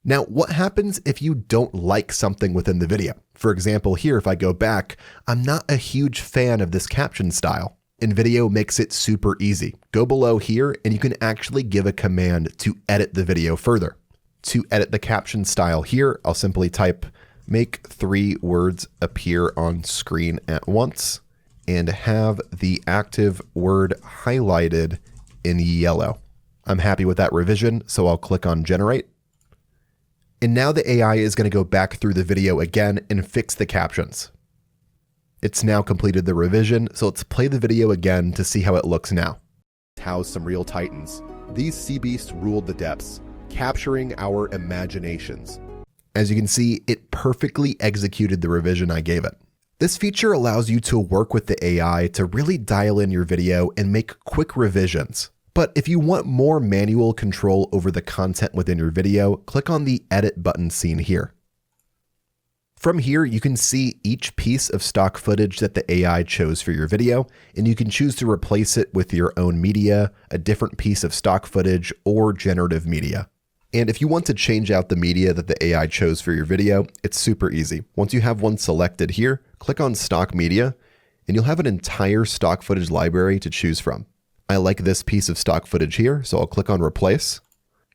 Now, what happens if you don't like something within the video? For example, here, if I go back, I'm not a huge fan of this caption style. InVideo makes it super easy. Go below here and you can actually give a command to edit the video further. To edit the caption style here, I'll simply type make 3 words appear on screen at once and have the active word highlighted in yellow. I'm happy with that revision, so I'll click on generate. And now the AI is going to go back through the video again and fix the captions. It's now completed the revision, so let's play the video again to see how it looks now. House some real titans. These sea beasts ruled the depths, capturing our imaginations. As you can see, it perfectly executed the revision I gave it. This feature allows you to work with the AI to really dial in your video and make quick revisions. But if you want more manual control over the content within your video, click on the edit button seen here. From here, you can see each piece of stock footage that the AI chose for your video, and you can choose to replace it with your own media, a different piece of stock footage, or generative media. And if you want to change out the media that the AI chose for your video, it's super easy. Once you have one selected here, click on stock media, and you'll have an entire stock footage library to choose from. I like this piece of stock footage here, so I'll click on replace,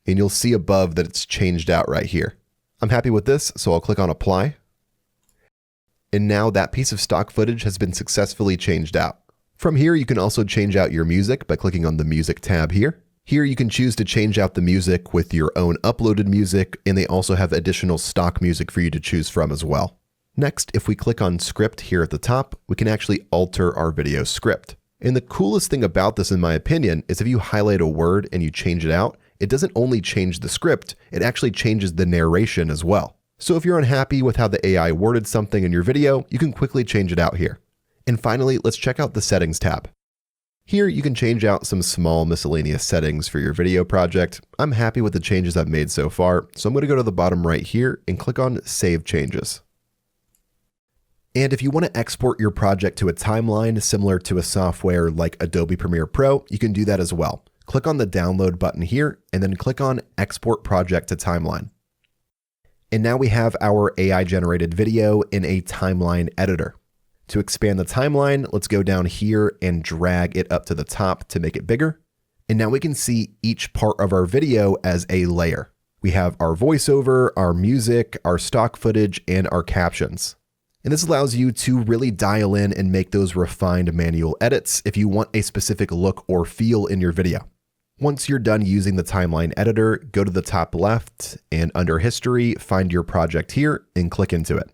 and you'll see above that it's changed out right here. I'm happy with this, so I'll click on apply. And now that piece of stock footage has been successfully changed out. From here, you can also change out your music by clicking on the music tab here. Here you can choose to change out the music with your own uploaded music, and they also have additional stock music for you to choose from as well. Next, if we click on script here at the top, we can actually alter our video script. And the coolest thing about this, in my opinion, is if you highlight a word and you change it out, it doesn't only change the script, it actually changes the narration as well. So if you're unhappy with how the AI worded something in your video, you can quickly change it out here. And finally, let's check out the settings tab. Here you can change out some small miscellaneous settings for your video project. I'm happy with the changes I've made so far, so I'm going to go to the bottom right here and click on Save Changes. And if you want to export your project to a timeline similar to a software like Adobe Premiere Pro, you can do that as well. Click on the download button here and then click on Export Project to Timeline. And now we have our AI generated video in a timeline editor. To expand the timeline, let's go down here and drag it up to the top to make it bigger. And now we can see each part of our video as a layer. We have our voiceover, our music, our stock footage, and our captions. And this allows you to really dial in and make those refined manual edits if you want a specific look or feel in your video. Once you're done using the timeline editor, go to the top left and under history, find your project here and click into it.